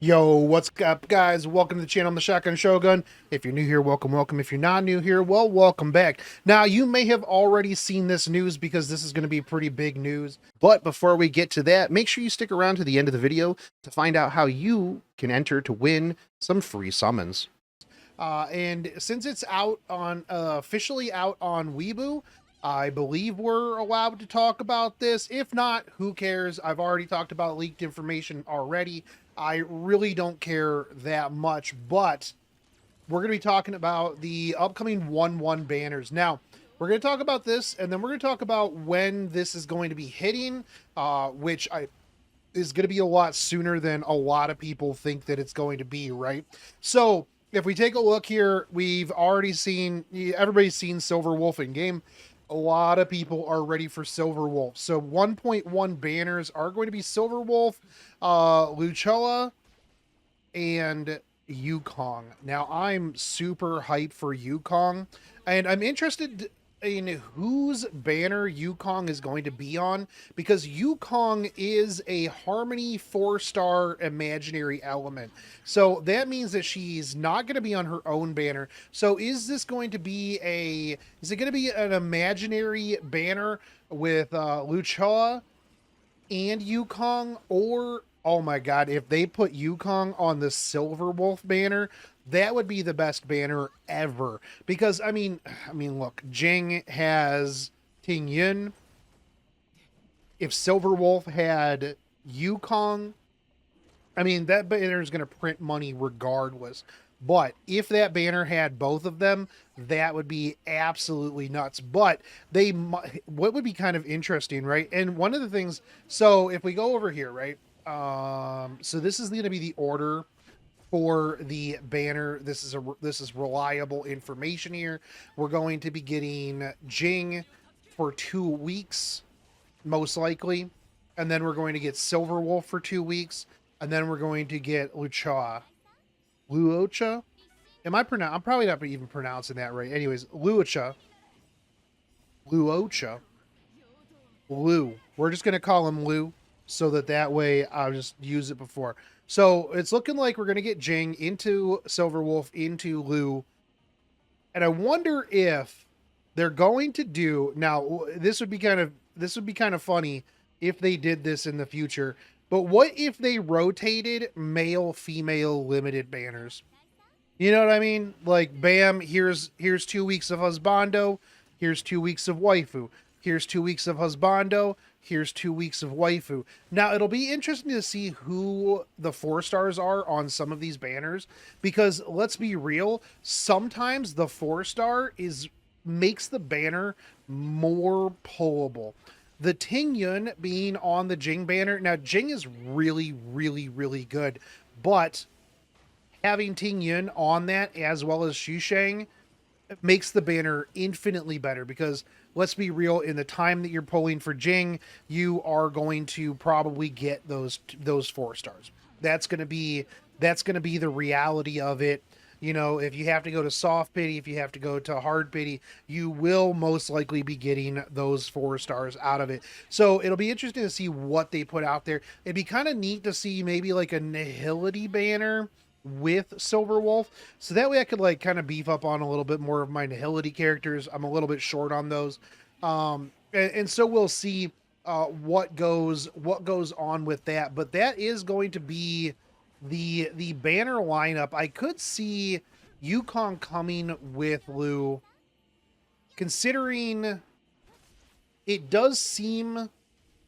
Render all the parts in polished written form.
Yo, what's up, guys? Welcome to the channel, I'm the Shotgun Shogun. If you're new here, welcome, welcome. If you're not new here, well, welcome back. Now, you may have already seen this news because this is going to be pretty big news. But before we get to that, make sure you stick around to the end of the video to find out how you can enter to win some free summons. And since it's out on officially out on Weibo, I believe we're allowed to talk about this. If not, who cares? I've already talked about leaked information already. I really don't care that much, but we're going to be talking about the upcoming 1-1 banners. Now, we're going to talk about this, and then we're going to talk about when this is going to be hitting, which is going to be a lot sooner than a lot of people think that it's going to be, right? So, if we take a look here, we've already seen, everybody's seen Silverwolf in game. A lot of people are ready for Silverwolf. So 1.1 banners are going to be Silverwolf, Luchoa, and Yukong. Now, I'm super hyped for Yukong, and I'm interested in whose banner Yukong is going to be on, because Yukong is a Harmony 4-star imaginary element. So that means that she's not going to be on her own banner. So is this going to be is it going to be an imaginary banner with Luchoa and Yukong, or oh my god, if they put Yukong on the Silverwolf banner, that would be the best banner ever. Because I mean, look, Jing has Ting Yun. If Silverwolf had Yukong, I mean that banner is going to print money regardless. But if that banner had both of them, that would be absolutely nuts. But what would be kind of interesting, right? And one of the things, so if we go over here, right? So this is going to be the order for the banner. This is reliable information here. We're going to be getting Jing for 2 weeks, most likely, and then we're going to get Silverwolf for 2 weeks, and then we're going to get Luchoa. Luocha? I'm probably not even pronouncing that right. Anyways, Luocha. Luocha. Lu. We're just going to call him Lu so that way I'll just use it before. So it's looking like we're going to get Jing into Silverwolf, into Lu. And I wonder if they're going to do, now this would be kind of funny if they did this in the future. But what if they rotated male female limited banners? You know what I mean? Like, bam, here's 2 weeks of husbando, here's 2 weeks of waifu, here's 2 weeks of husbando, here's 2 weeks of waifu. Now, it'll be interesting to see who the 4-stars are on some of these banners, because let's be real, sometimes the 4-star makes the banner more pullable. The Ting Yun being on the Jing banner, now Jing is really, really, really good, but having Ting Yun on that as well as Xusheng makes the banner infinitely better, because let's be real, in the time that you're pulling for Jing, you are going to probably get those 4-stars. That's going to be the reality of it. You know, if you have to go to soft pity, if you have to go to hard pity, you will most likely be getting those 4-stars out of it. So it'll be interesting to see what they put out there. It'd be kind of neat to see maybe like a Nihility banner with Silverwolf, so that way I could like kind of beef up on a little bit more of my Nihility characters. I'm a little bit short on those, and so we'll see what goes on with that. But that is going to be the banner lineup. I could see Yukong coming with Lu, considering it does seem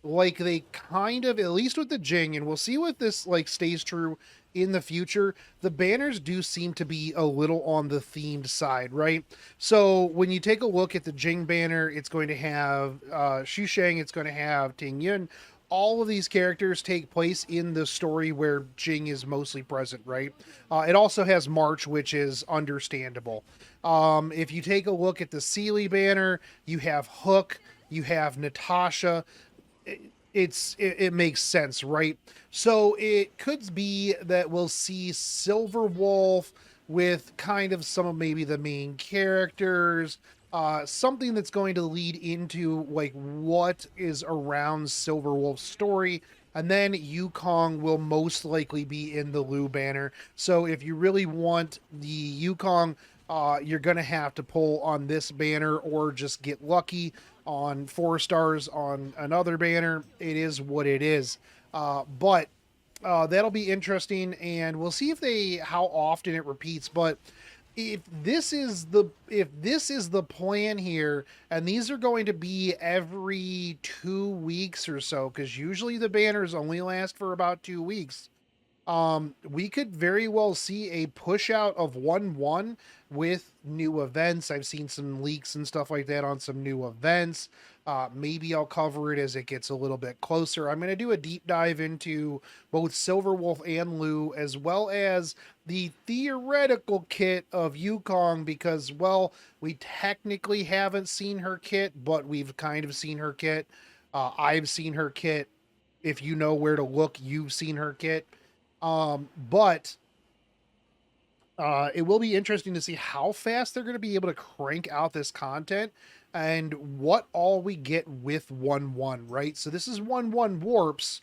like they kind of, at least with the Jing, and we'll see what this like stays true in the future, the banners do seem to be a little on the themed side, right? So when you take a look at the Jing banner, it's going to have Xusheng, it's going to have Ting Yun. All of these characters take place in the story where Jing is mostly present, right? It also has March, which is understandable. If you take a look at the Sealy banner, you have Hook, you have Natasha. It makes sense, right? So it could be that we'll see Silverwolf with kind of some of maybe the main characters, something that's going to lead into like what is around Silverwolf's story and then Yukong will most likely be in the Lu banner. So if you really want the Yukong, you're going to have to pull on this banner or just get lucky on 4 stars on another banner. It is what it is. But that'll be interesting, and we'll see how often it repeats. But if this is the plan here, and these are going to be every 2 weeks or so, because usually the banners only last for about 2 weeks, we could very well see a push out of 1-1 with new events. I've seen some leaks and stuff like that on some new events. Maybe I'll cover it as it gets a little bit closer. I'm going to do a deep dive into both Silverwolf and Lu, as well as the theoretical kit of Yukong, because, well, we technically haven't seen her kit, but we've kind of seen her kit. I've seen her kit. If you know where to look, you've seen her kit. But it will be interesting to see how fast they're going to be able to crank out this content and what all we get with 1-1, right? So this is 1-1 warps.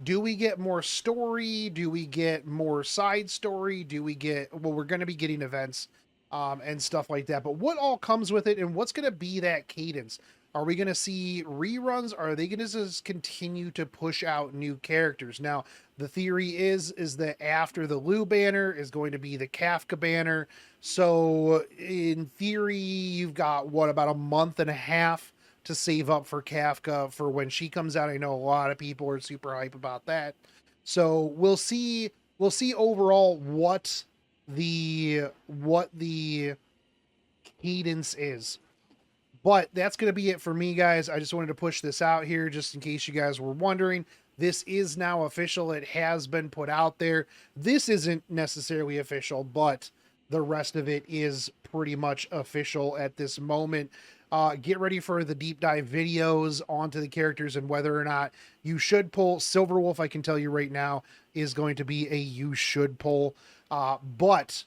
Do we get more story? Do we get more side story? Do we get, well, we're going to be getting events and stuff like that. But what all comes with it, and what's going to be that cadence? Are we going to see reruns? Are they going to just continue to push out new characters? Now, the theory is that after the Lu banner is going to be the Kafka banner. So in theory, you've got, what, about a month and a half to save up for Kafka for when she comes out. I know a lot of people are super hype about that. So we'll see overall what the cadence is. But that's going to be it for me, guys. I just wanted to push this out here just in case you guys were wondering. This is now official. It has been put out there. This isn't necessarily official, but the rest of it is pretty much official at this moment. Get ready for the deep dive videos onto the characters and whether or not you should pull. Silverwolf, I can tell you right now, is going to be a you should pull. But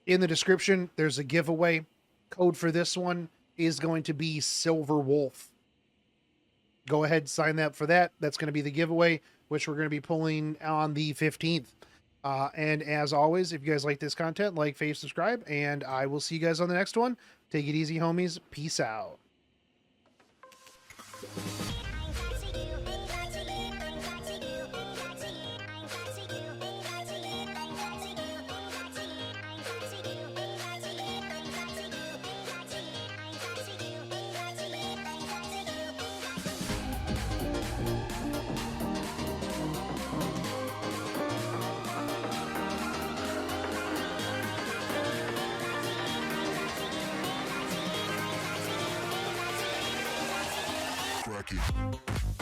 in the description, there's a giveaway. Code for this one is going to be Silverwolf. Go ahead, sign up for that. That's going to be the giveaway, which we're going to be pulling on the 15th. And as always, if you guys like this content, like, fave, subscribe, and I will see you guys on the next one. Take it easy, homies. Peace out. Cracky.